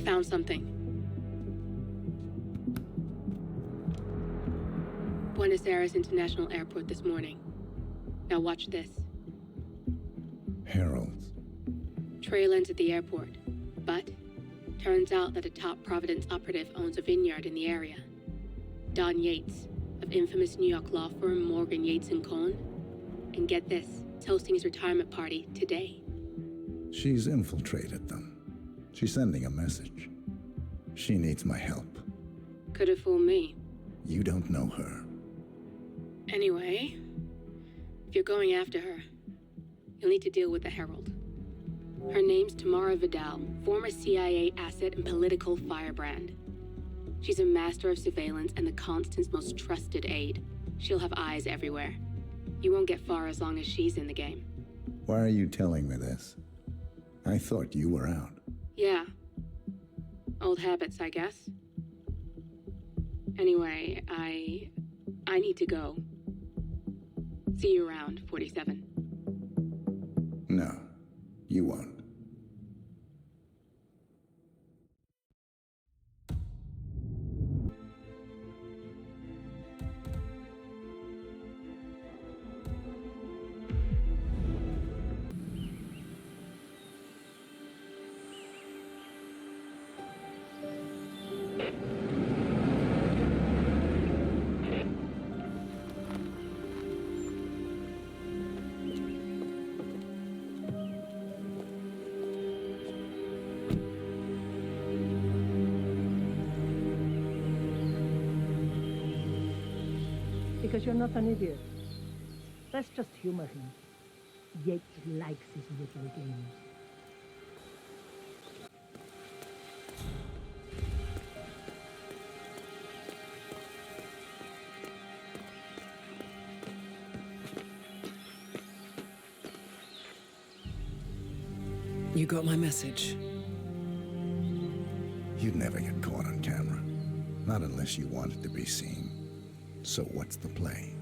found something. Buenos Aires International Airport this morning. Now watch this. Heralds. Trail ends at the airport, but turns out that a top Providence operative owns a vineyard in the area. Don Yates, of infamous New York law firm Morgan, Yates & Cohn. And get this, is hosting his retirement party today. She's infiltrated them. She's sending a message. She needs my help. Could have fooled me. You don't know her. Anyway, if you're going after her, you'll need to deal with the Herald. Her name's Tamara Vidal, former CIA asset and political firebrand. She's a master of surveillance and the Constant's most trusted aide. She'll have eyes everywhere. You won't get far as long as she's in the game. Why are you telling me this? I thought you were out. Yeah. Old habits, I guess. Anyway, I need to go. See you around, 47. No, you won't. Because you're not an idiot. Let's just humor him. Yates likes his little games. You got my message. You'd never get caught on camera. Not unless you wanted to be seen. So what's the play?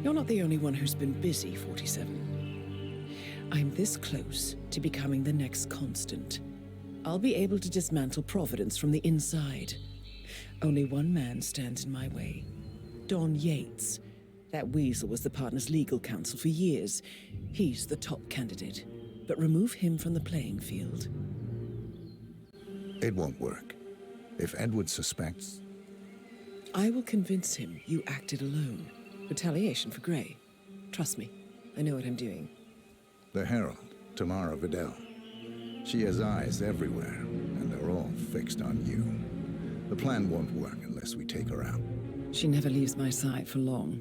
You're not the only one who's been busy, 47. I'm this close to becoming the next Constant. I'll be able to dismantle Providence from the inside. Only one man stands in my way. Don Yates. That weasel was the partner's legal counsel for years. He's the top candidate. But remove him from the playing field. It won't work. If Edward suspects... I will convince him you acted alone. Retaliation for Gray. Trust me, I know what I'm doing. The Herald, Tamara Vidal. She has eyes everywhere, and they're all fixed on you. The plan won't work unless we take her out. She never leaves my side for long.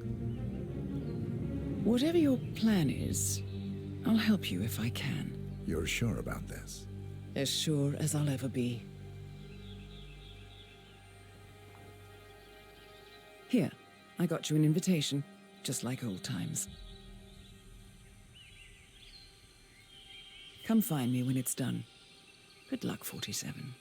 Whatever your plan is, I'll help you if I can. You're sure about this? As sure as I'll ever be. Here, I got you an invitation, just like old times. Come find me when it's done. Good luck, 47.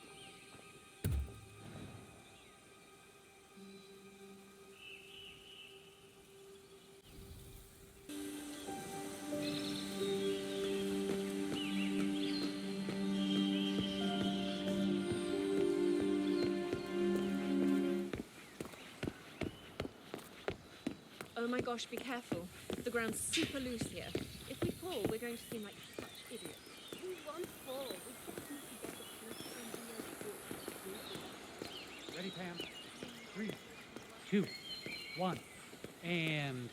Oh my gosh, be careful. The ground's super loose here. If we fall, we're going to seem like such idiots. We won't fall. We just need to get the Ready, Pam? 3, 2, 1, and...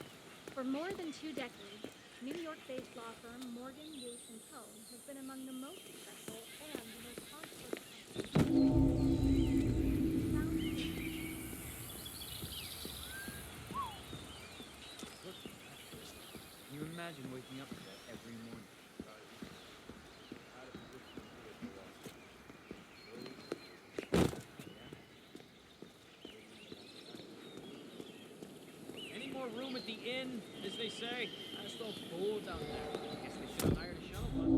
For more than 2 decades, New York-based law firm Morgan, Yates & Co. has been among the most successful and the most controversial. Can you imagine waking up to that every morning? Any more room at the inn, as they say? I just all full down there. I guess they should have hired a shuttle bus.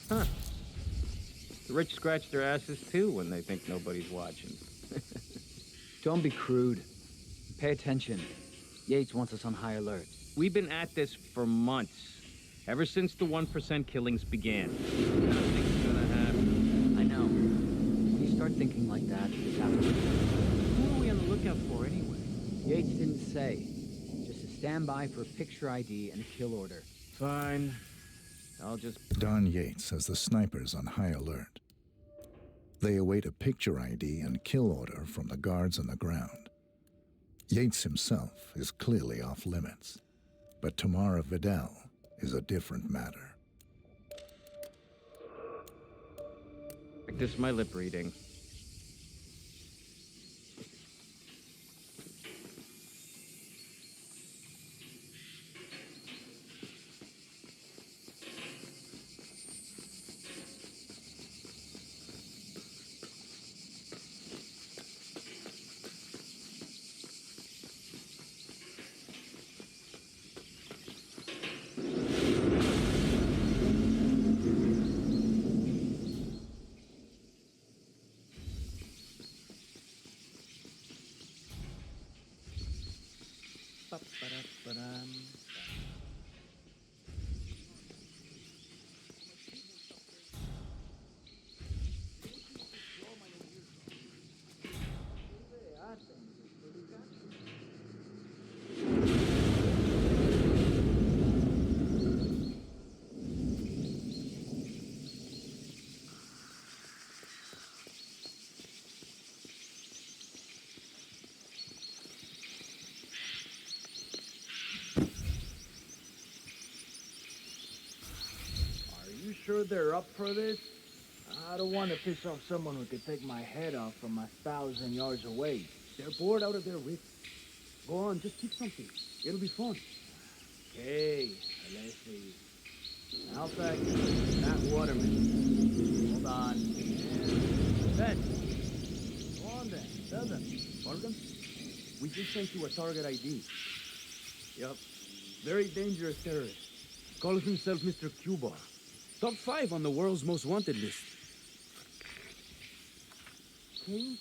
Huh. The rich scratch their asses too when they think nobody's watching. Don't be crude. Pay attention. Yates wants us on high alert. We've been at this for months. Ever since the 1% killings began. Nothing's gonna happen. I know. When you start thinking like that, it's happening. Who are we on the lookout for anyway? Yates didn't say. Just a standby for a picture ID and a kill order. Fine. I'll just... Don Yates has the snipers on high alert. They await a picture ID and kill order from the guards on the ground. Yates himself is clearly off limits, but Tamara Vidal is a different matter. Practice my lip reading. Sure they're up for this? I don't want to piss off someone who could take my head off from 1,000 yards away. They're bored out of their wits. Go on, just keep something. It'll be fun. Okay, let's see. Alpha, that waterman. Hold on. And then. Go on then. Tell them. Morgan, we just sent you a target ID. Yup. Very dangerous terrorist. Calls himself Mr. Cuba. Top 5 on the world's most wanted list. King?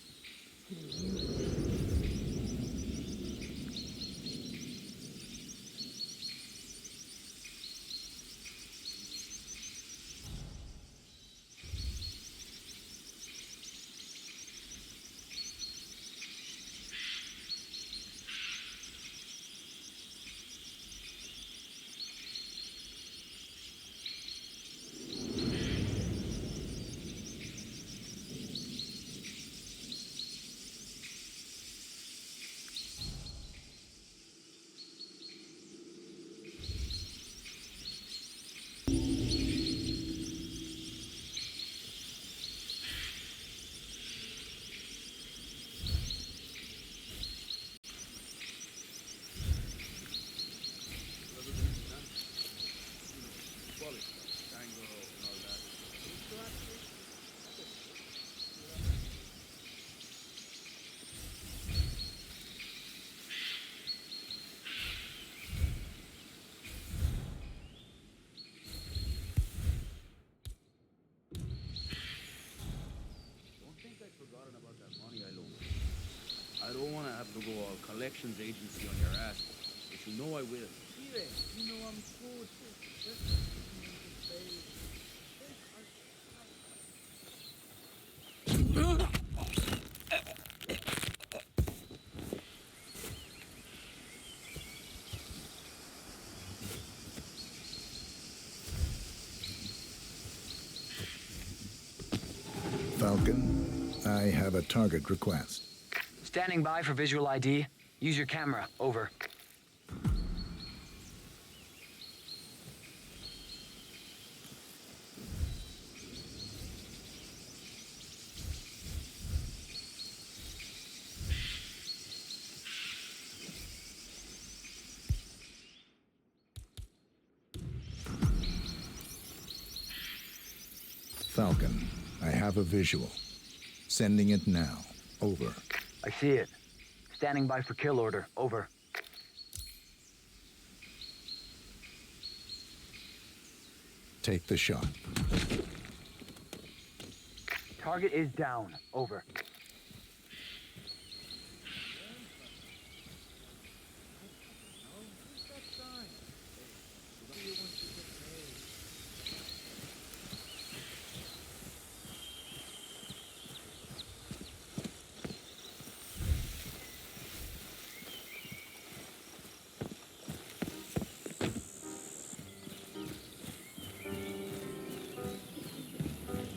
I don't want to have to go all collections agency on your ass, but you know I will. You know I'm cool. Falcon, I have a target request. Standing by for visual ID. Use your camera. Over. Falcon, I have a visual. Sending it now. Over. I see it. Standing by for kill order. Over. Take the shot. Target is down. Over.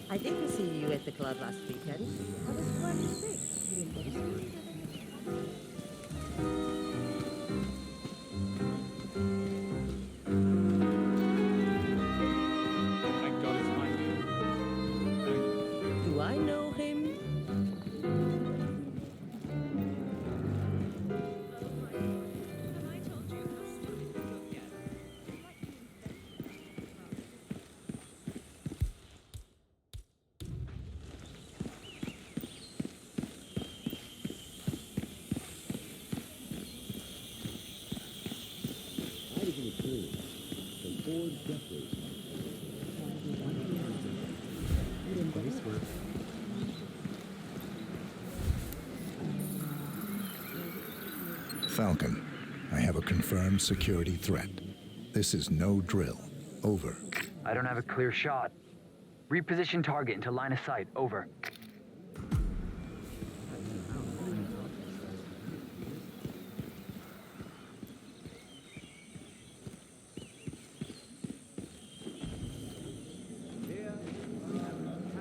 I didn't see you at the club last weekend. I was running sick. Thank God it's my Do I know him? Falcon, I have a confirmed security threat. This is no drill. Over. I don't have a clear shot. Reposition target into line of sight. Over.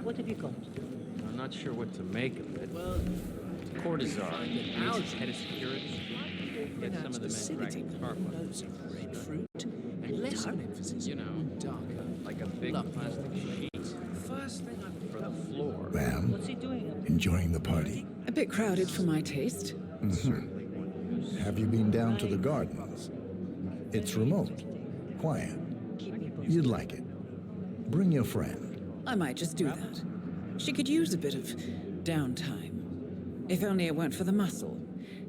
What have you got? I'm not sure what to make of it. Well, Cortazar needs his head of security. Get some of the men dragging carpet. Grapefruit, and less of an emphasis You know, on darker. like a big plastic sheet. First thing I for the floor. Ma'am, What's he doing up there? enjoying the party? A bit crowded for my taste. Have you been down to the gardens? It's remote, quiet. You'd like it. Bring your friend. I might just do that. She could use a bit of downtime. If only it weren't for the muscle.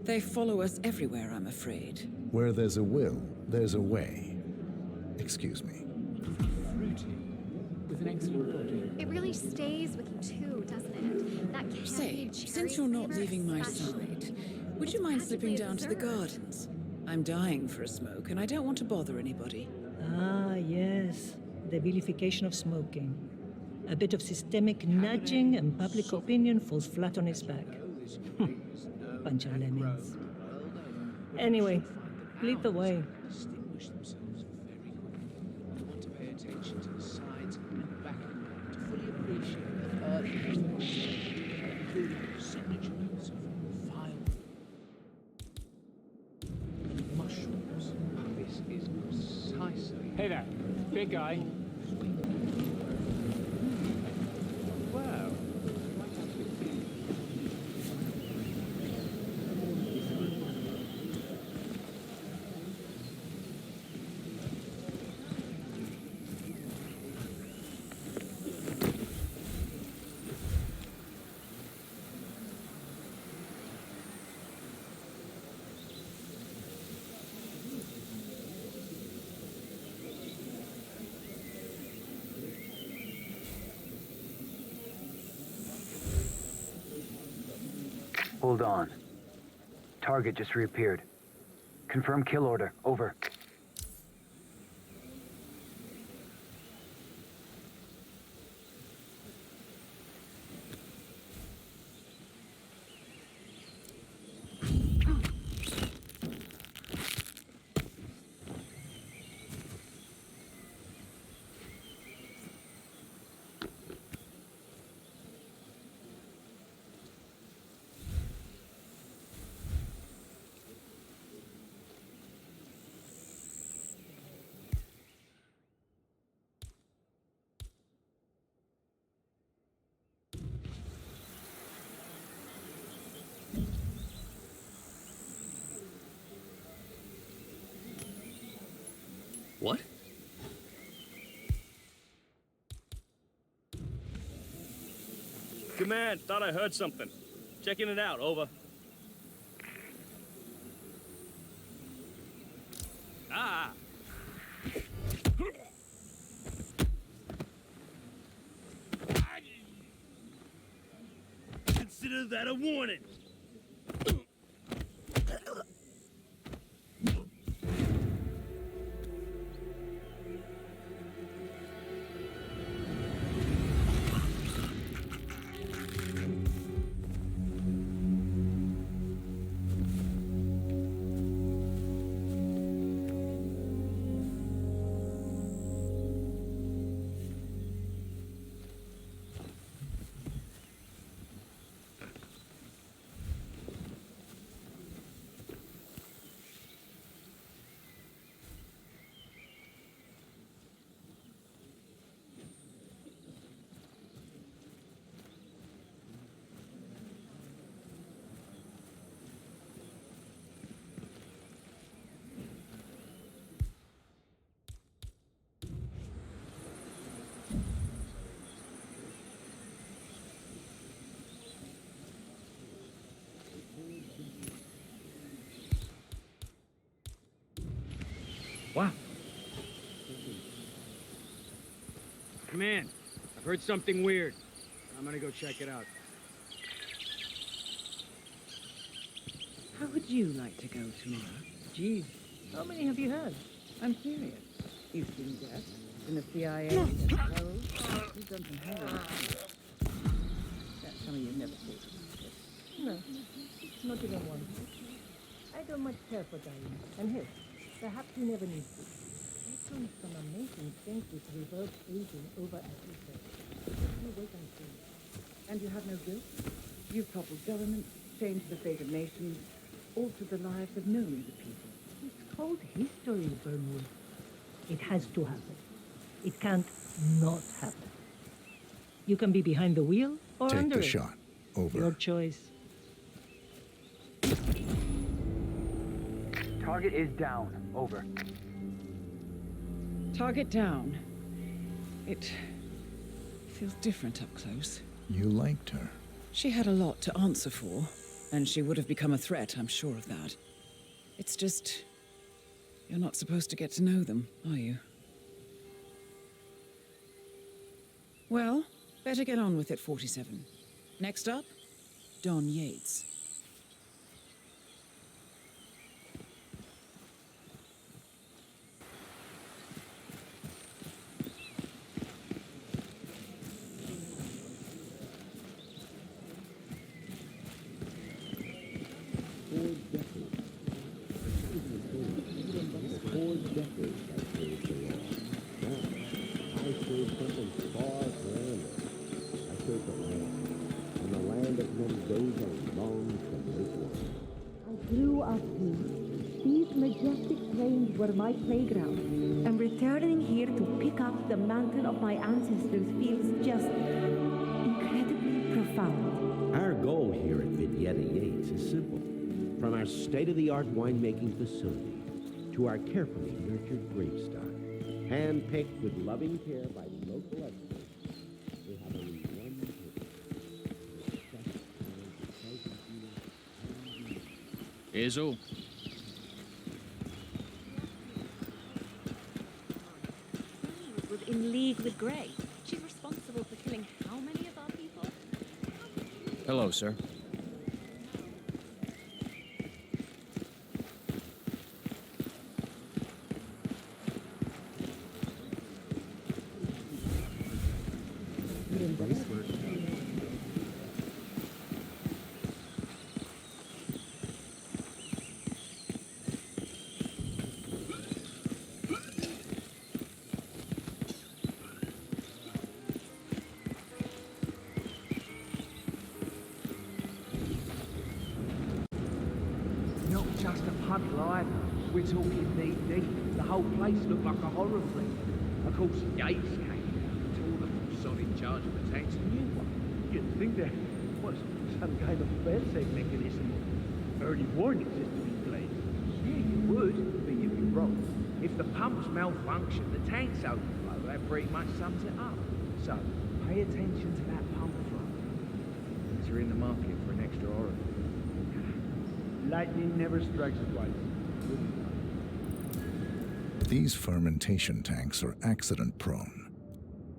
They follow us everywhere, I'm afraid. Where there's a will, there's a way. Excuse me. With an excellent body. It really stays with you too, doesn't it? That candy Say, cherry since you're not flavor leaving my especially. side, would you mind slipping down to the gardens? I'm dying for a smoke, and I don't want to bother anybody. Ah, yes. The vilification of smoking. A bit of systemic nudging and public opinion falls flat on its back. Bunch of lemons. Anyway, lead the way. Distinguish themselves very quickly. You want to pay attention to the sides and back to fully appreciate the earth, including signatures of file and mushrooms. This is precisely. Hey there, big guy. Wow. Hold on. Target just reappeared. Confirm kill order. Over. What? Command, thought I heard something. Checking it out, over. Ah! Consider that a warning. Wow. Command, I've heard something weird. I'm gonna go check it out. How would you like to go tomorrow? Geez, how many have you had? I'm curious. You've seen death in the CIA, you've done some heroin. That's something you've never seen. No, not even one. I don't much care for dying. And here, perhaps you never need to. I've done some amazing things with reverse aging over at research. Just you wait and see. And you have no guilt? You've toppled governments, changed the fate of nations, altered the lives of millions of people. It's called history, Burnwood. It has to happen. It can't not happen. You can be behind the wheel or Take under the it. shot. Over. Your choice. Target is down. Over. Target down. It feels different up close. You liked her. She had a lot to answer for, and she would have become a threat, I'm sure of that. It's just... you're not supposed to get to know them, are you? Well, better get on with it, 47. Next up, Don Yates. Were my playground, and returning here to pick up the mantle of my ancestors feels just incredibly profound. Our goal here at Vignetta Yates is simple. From our state-of-the-art winemaking facility to our carefully nurtured gravestock, hand-picked with loving care by local experts, we have only one purpose. Here's all. In league with Grey. She's responsible for killing how many of our people? Hello, sir. Not just a puddle either. We're talking knee-deep. The whole place looked like a horror flick. Of course, Yates came out, told them solid charge of attacks, a new one. You'd think there was some kind of fail-safe mechanism or early warning system in place. Yeah, you would, but you'd be wrong. If the pumps malfunction, the tanks overflow. That pretty much sums it up. So, pay attention to that pump flow. Because you're in the market for an extra orifice. Lightning never strikes twice. These fermentation tanks are accident-prone.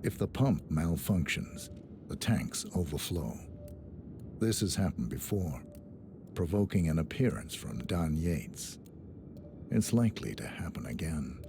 If the pump malfunctions, the tanks overflow. This has happened before, provoking an appearance from Don Yates. It's likely to happen again.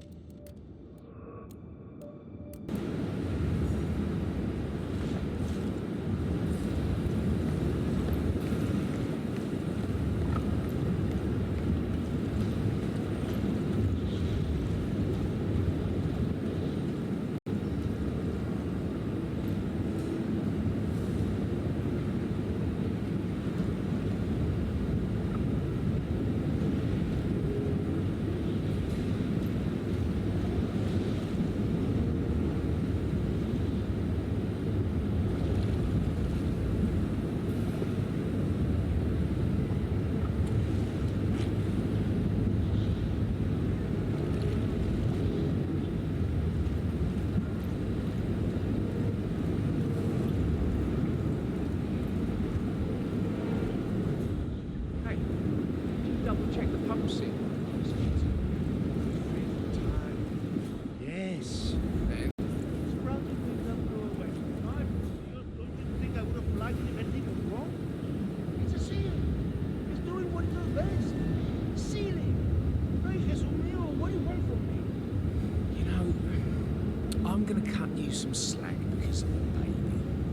Check the pump seal. Yes. And Don't you think I would have flagged if anything was wrong? It's a seal. It's doing what it does best. Sealing. Ay, Jesús mío, what do you want from me? you know, I'm gonna cut you some slack because of the baby,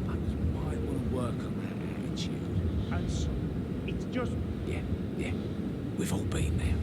but you might want to work on that attitude. And so, it's just... Yeah. We've all been there.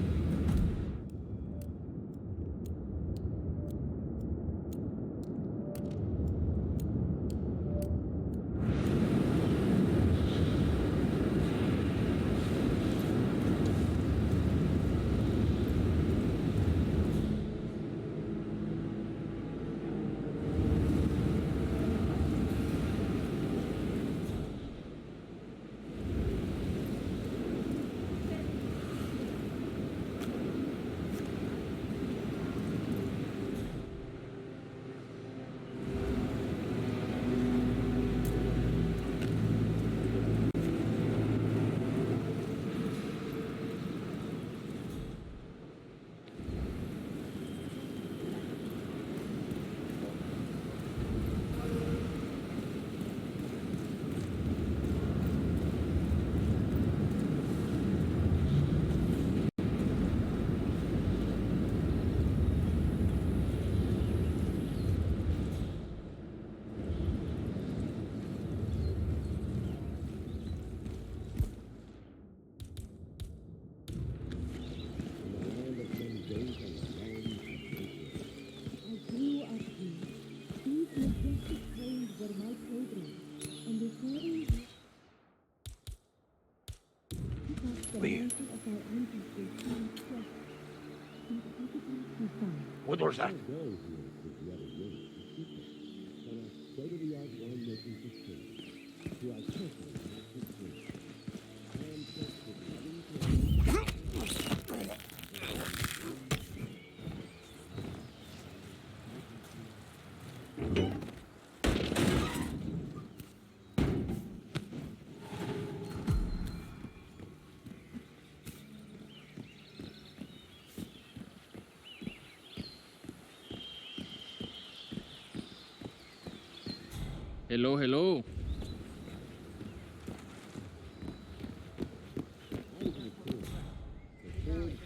What was that? Hello, hello.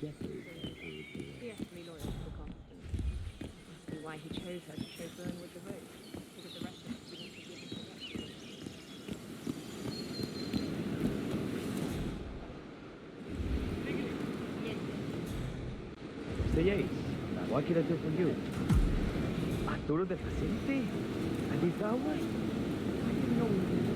Fiercely loyal to the constant. Must be why he chose her to chauffeur with the road. Because the rest of us didn't forgive him for that. Mr. Yates, what can I do for you? Arturo de Paciente? At this hour? I didn't know he...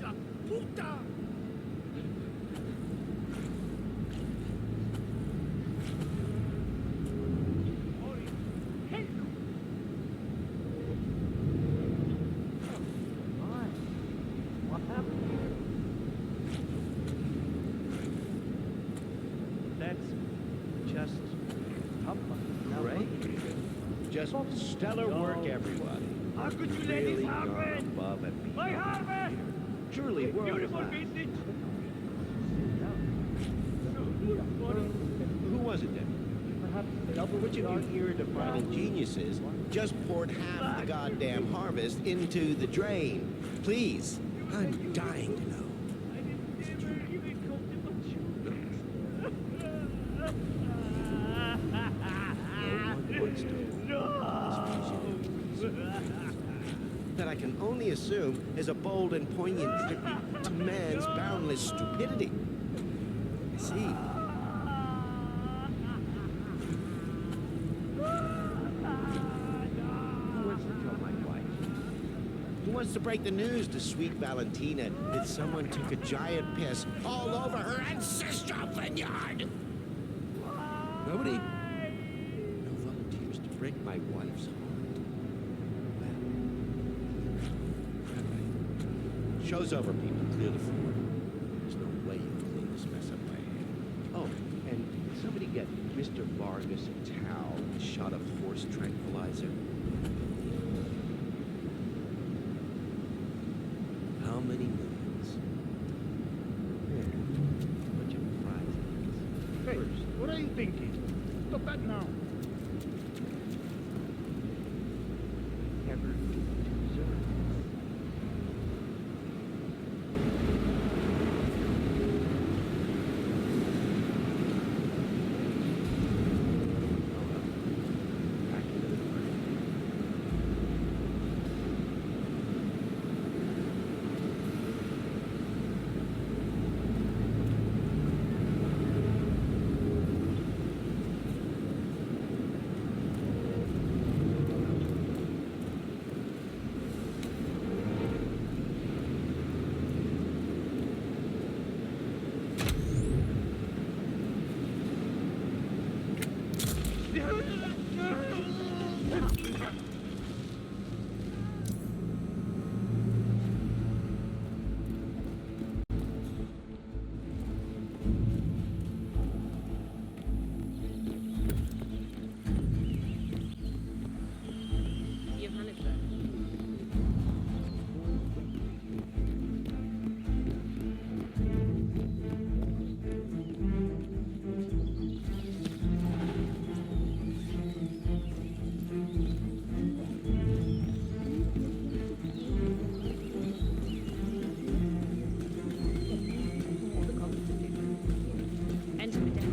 ¡Hija puta! What happened here? That's just great. Just stellar work, everybody. How could you let Really this gone happen? above and My beyond. harvest! Truly Beautiful world-class. vintage! Who was it then? Perhaps What you are here defining geniuses just poured half the goddamn harvest into the drain. Please, I'm dying to know. That I can only assume is a bold and poignant tribute to man's boundless stupidity. I see. Who wants to kill my wife? Who wants to break the news to sweet Valentina that someone took a giant piss all over her ancestral vineyard? Nobody? No volunteers to break my wife's heart. Show's over, people. Clear the floor. There's no way you can clean this mess up by hand. Oh, and somebody get Mr. Vargas a towel and a shot of horse tranquilizer. How many millions? There. Bunch of prize eggs. Hey, what are you thinking? Stop that now. Ever to deserve. Johannesburg. Enter the deck.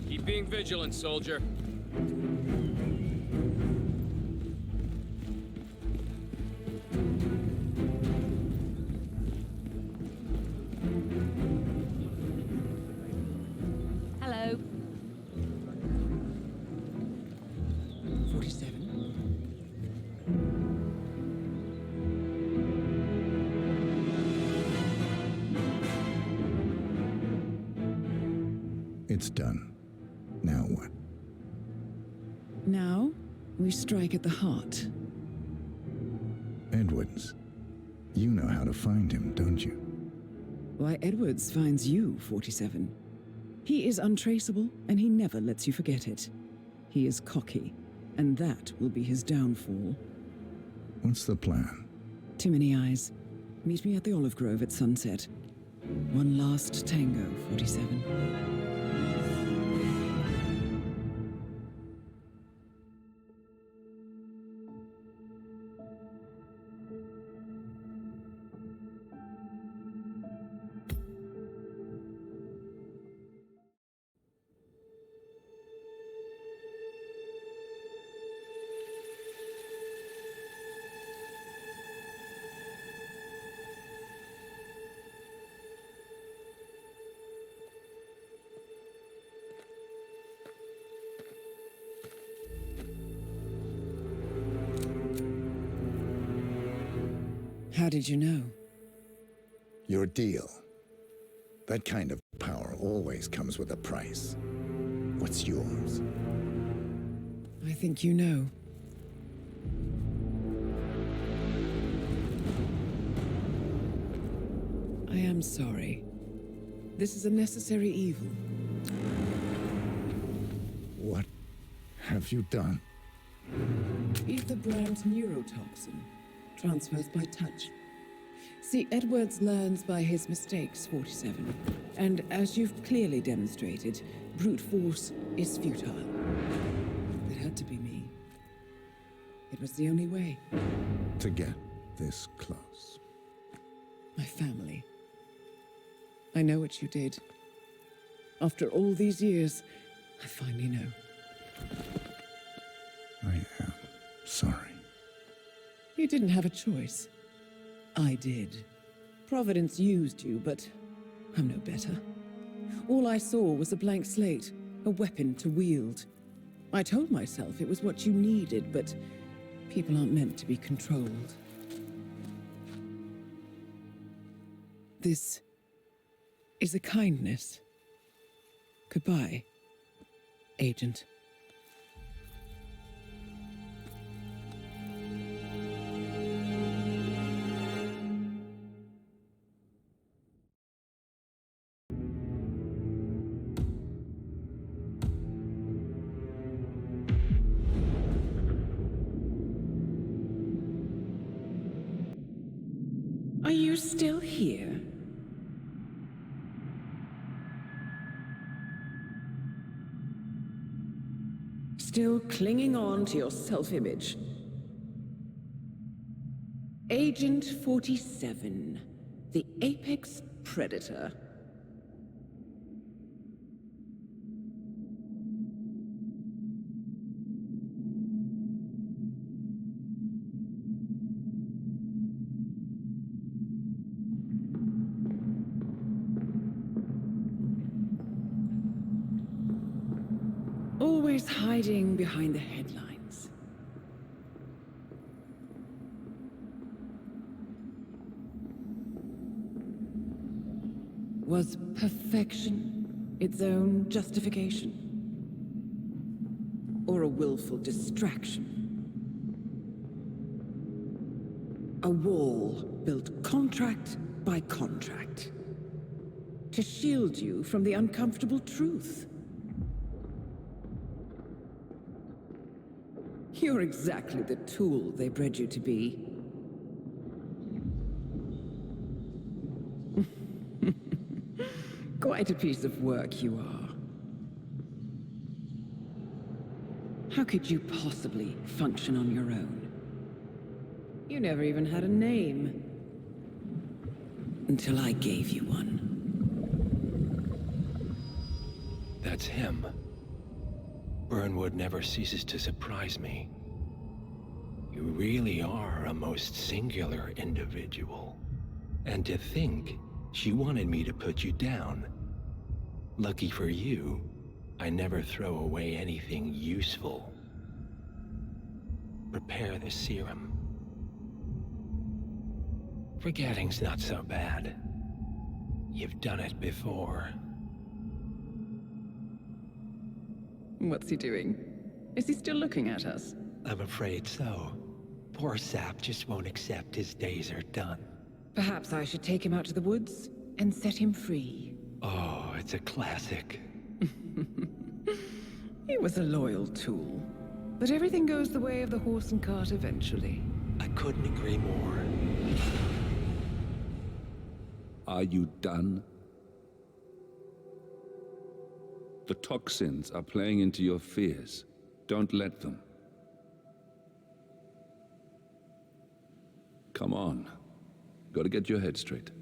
Keep being vigilant, soldier. Hello. 47. It's done. Now what? Now, we strike at the heart. Edwards. You know how to find him, don't you? Why, Edwards finds you, 47. He is untraceable, and he never lets you forget it. He is cocky, and that will be his downfall. What's the plan? Too many eyes. Meet me at the olive grove at sunset. One last tango, 47. How did you know? Your deal. That kind of power always comes with a price. What's yours? I think you know. I am sorry. This is a necessary evil. What have you done? Ether brand neurotoxin transfers by touch. See, Edwards learns by his mistakes, 47. And as you've clearly demonstrated, brute force is futile. It had to be me. It was the only way. To get this close. My family. I know what you did. After all these years, I finally know. I am sorry. You didn't have a choice. I did. Providence used you, but I'm no better. All I saw was a blank slate, a weapon to wield. I told myself it was what you needed, but people aren't meant to be controlled. This is a kindness. Goodbye, Agent. Are you still here? Still clinging on to your self-image? Agent 47, the apex predator. Always hiding behind the headlines. Was perfection its own justification? Or a willful distraction? A wall built contract by contract to shield you from the uncomfortable truth. You're exactly the tool they bred you to be. Quite a piece of work you are. How could you possibly function on your own? You never even had a name. Until I gave you one. That's him. Burnwood never ceases to surprise me. You really are a most singular individual. And to think she wanted me to put you down. Lucky for you, I never throw away anything useful. Prepare the serum. Forgetting's not so bad. You've done it before. What's he doing? Is he still looking at us? I'm afraid so. Poor sap just won't accept his days are done. Perhaps I should take him out to the woods and set him free. Oh, it's a classic. He was a loyal tool. But everything goes the way of the horse and cart eventually. I couldn't agree more. Are you done? The toxins are playing into your fears. Don't let them. Come on. Gotta get your head straight.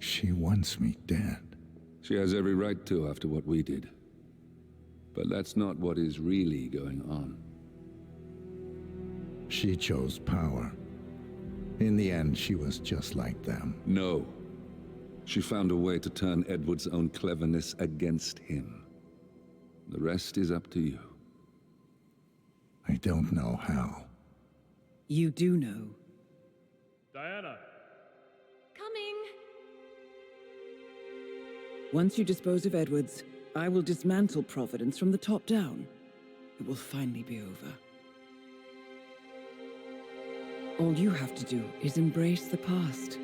She wants me dead. She has every right to after what we did. But that's not what is really going on. She chose power. In the end, she was just like them. No. She found a way to turn Edward's own cleverness against him. The rest is up to you. I don't know how. You do know. Diana! Coming! Once you dispose of Edwards, I will dismantle Providence from the top down. It will finally be over. All you have to do is embrace the past.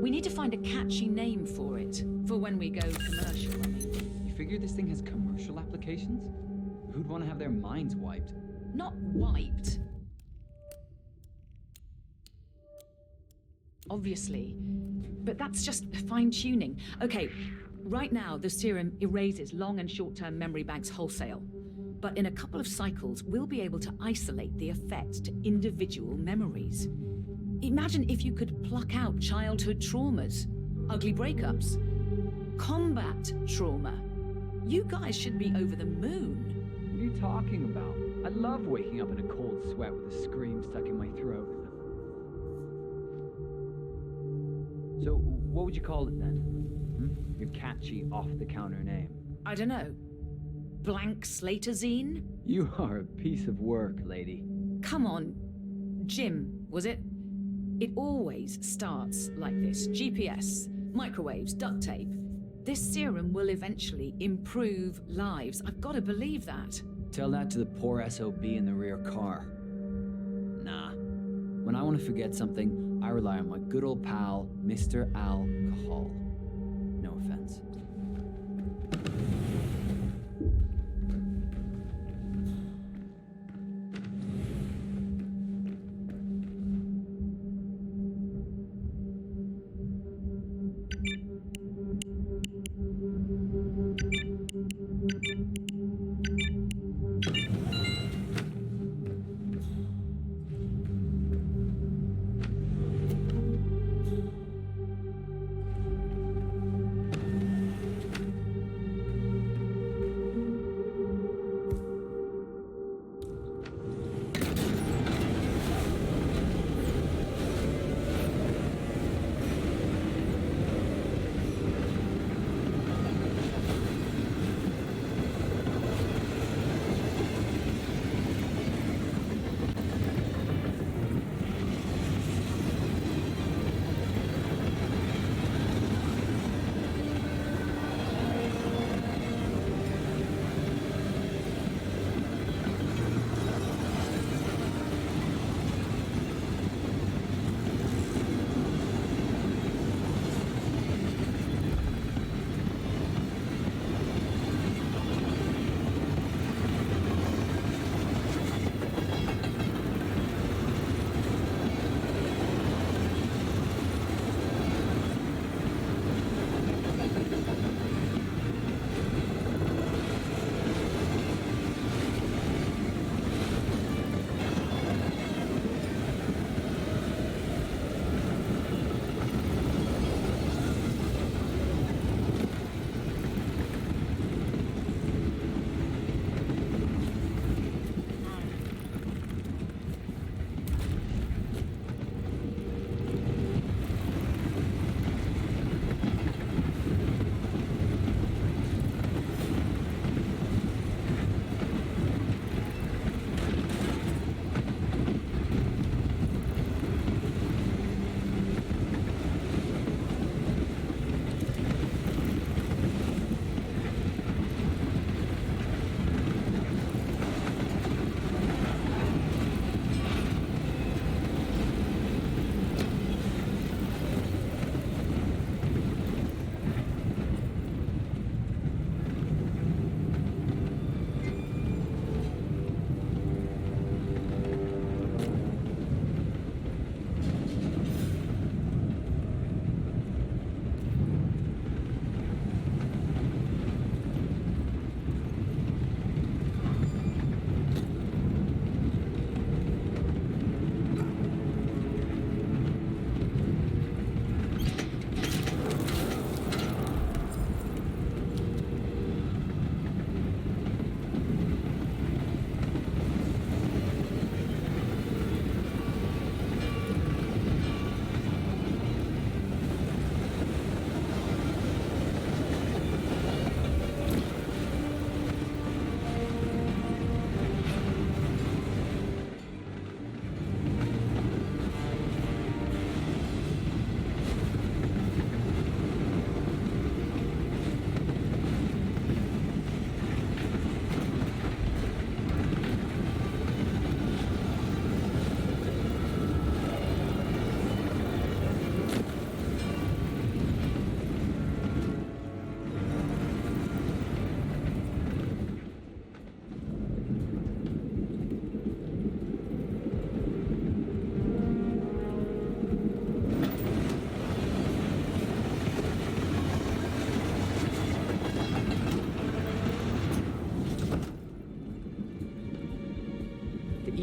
We need to find a catchy name for it, for when we go commercial, I mean. You figure this thing has commercial applications? Who'd want to have their minds wiped? Not wiped. Obviously. But that's just fine-tuning. Okay, right now the serum erases long and short-term memory banks wholesale. But in a couple of cycles, we'll be able to isolate the effects to individual memories. Imagine if you could pluck out childhood traumas, ugly breakups, combat trauma. You guys should be over the moon. What are you talking about? I love waking up in a cold sweat with a scream stuck in my throat. So, what would you call it then? Your catchy, off-the-counter name. I don't know. Blank Slaterzine? You are a piece of work, lady. Come on. Jim, was it? It always starts like this. GPS, microwaves, duct tape. This serum will eventually improve lives. I've got to believe that. Tell that to the poor SOB in the rear car. Nah. When I want to forget something, I rely on my good old pal, Mr. Alcohol. No offense.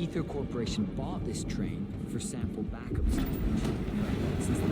Ether Corporation bought this train for sample backup storage. Since the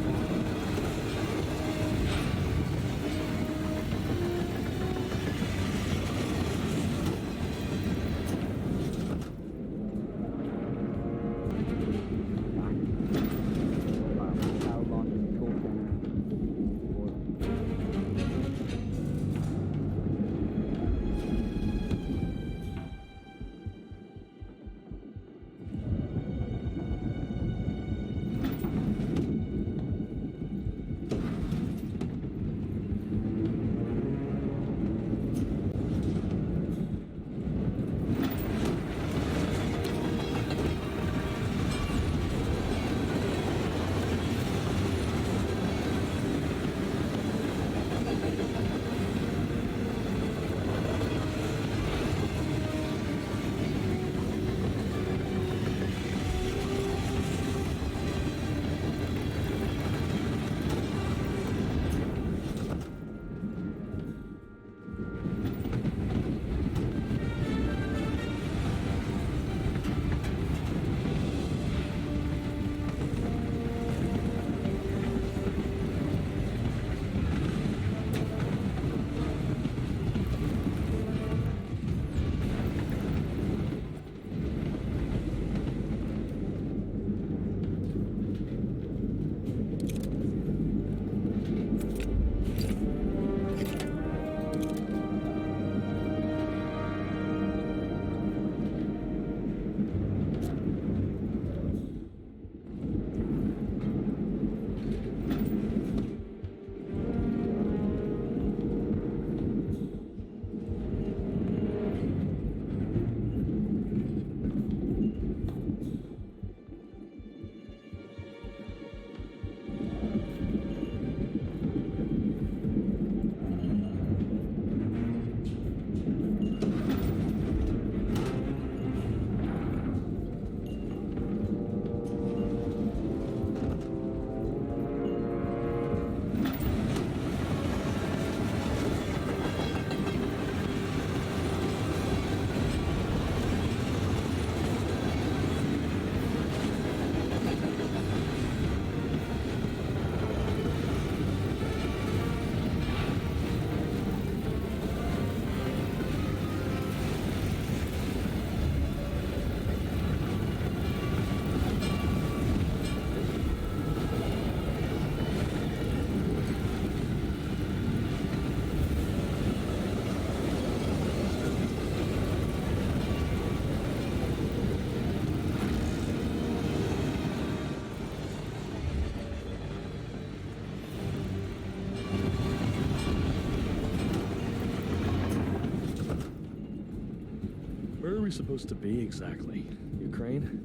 Where are we supposed to be exactly? Ukraine?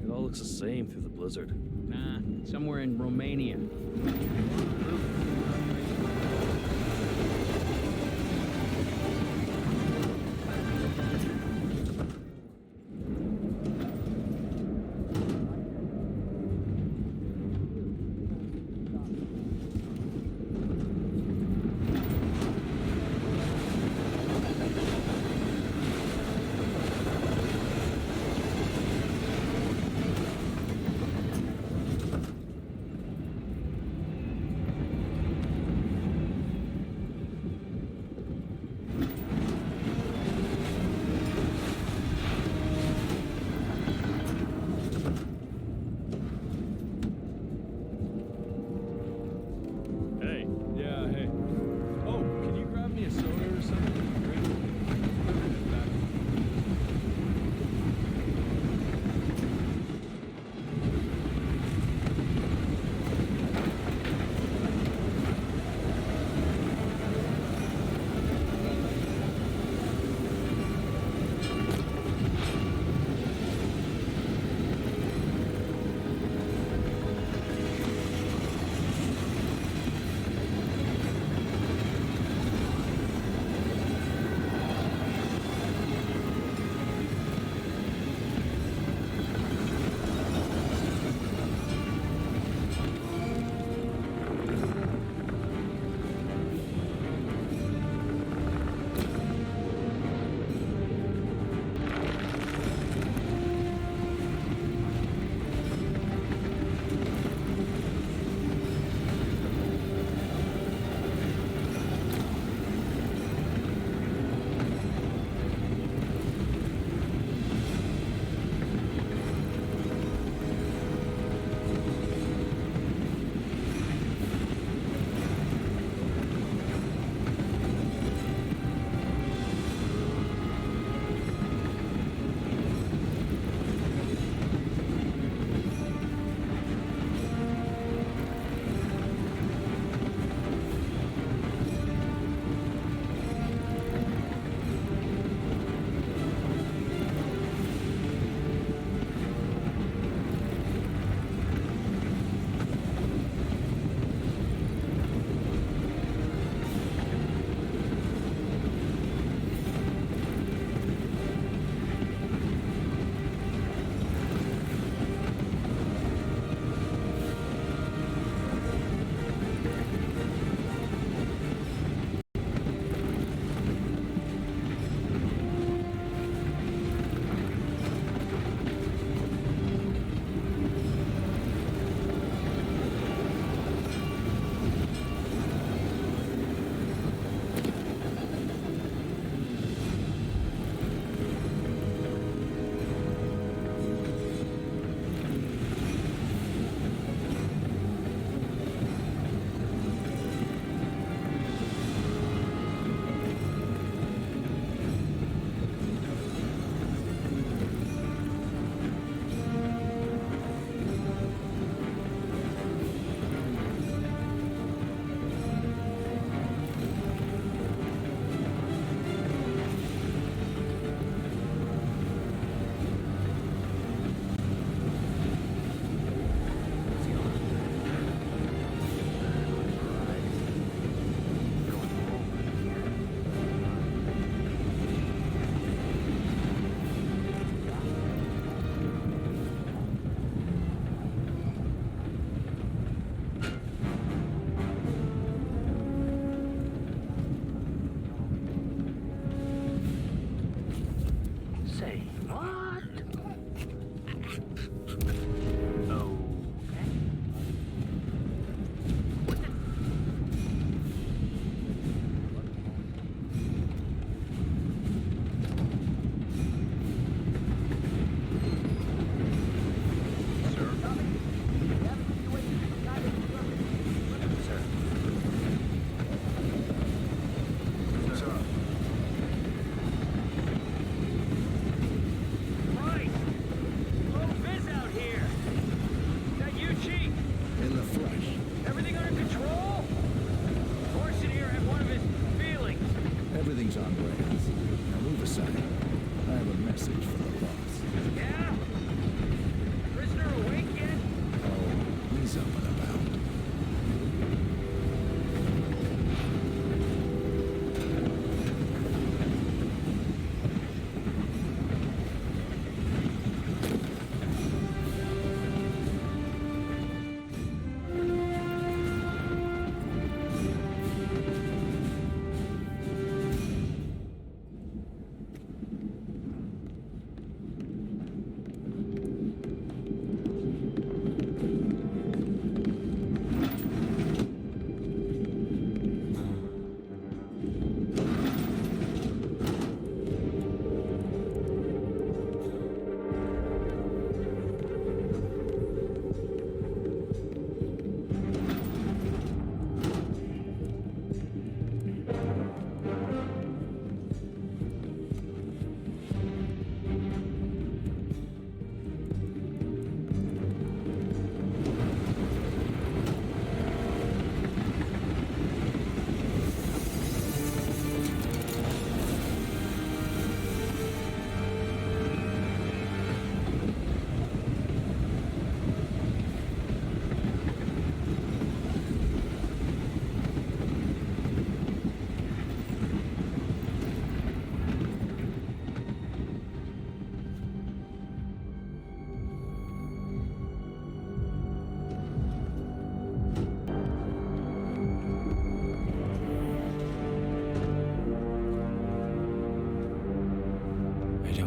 It all looks the same through the blizzard. Nah, somewhere in Romania.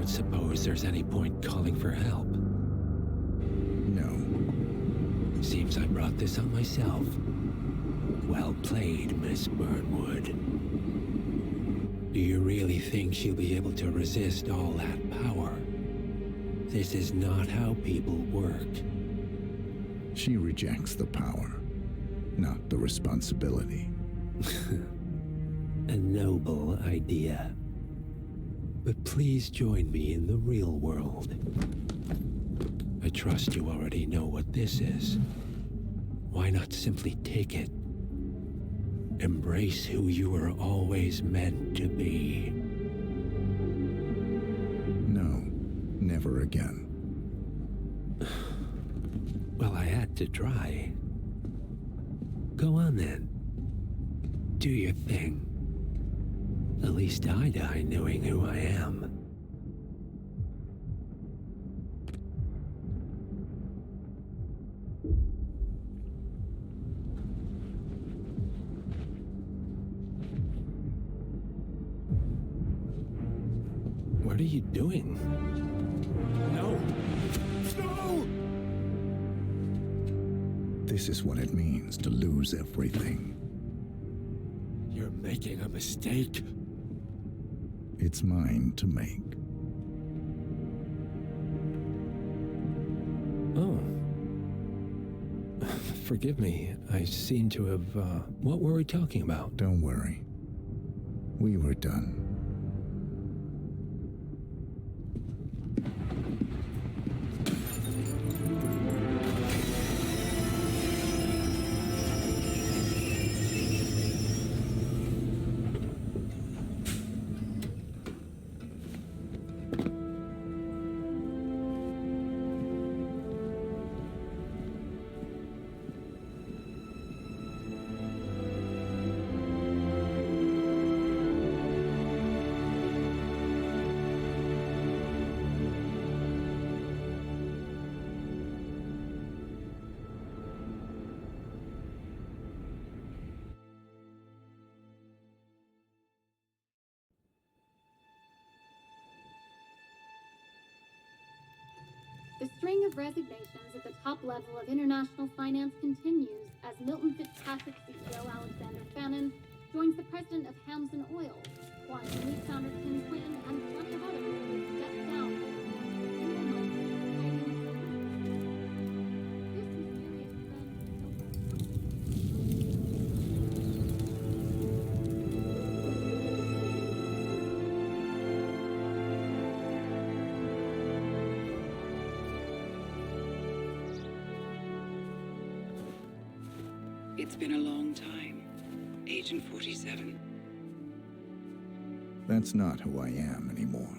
don't suppose there's any point calling for help? No. Seems I brought this on myself. Well played, Miss Burnwood. Do you really think she'll be able to resist all that power? This is not how people work. She rejects the power, not the responsibility. A noble idea. But please join me in the real world. I trust you already know what this is. Why not simply take it? Embrace who you were always meant to be. No, never again. Well, I had to try. Go on then. Do your thing. At least I die knowing who I am. What are you doing? No! No! This is what it means to lose everything. You're making a mistake. It's mine to make. Oh. Forgive me. I seem to have, what were we talking about? Don't worry. We were done. The string of resignations at the top level of international finance continues as Milton Fitzpatrick CEO Alexander Fannin joins the president of Hamson Oil, Quantum Leap founder Tim Clinton, and plenty of others who step down. It's been a long time, Agent 47. That's not who I am anymore.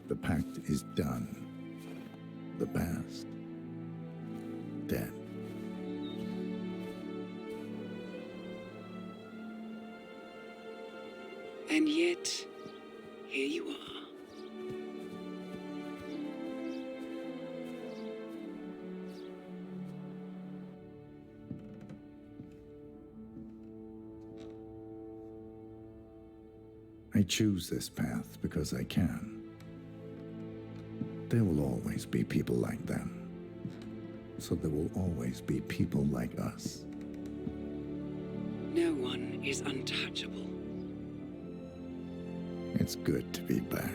The pact is done. The past, dead. And yet, here you are. I choose this path because I can. There will always be people like them. So there will always be people like us. No one is untouchable. It's good to be back.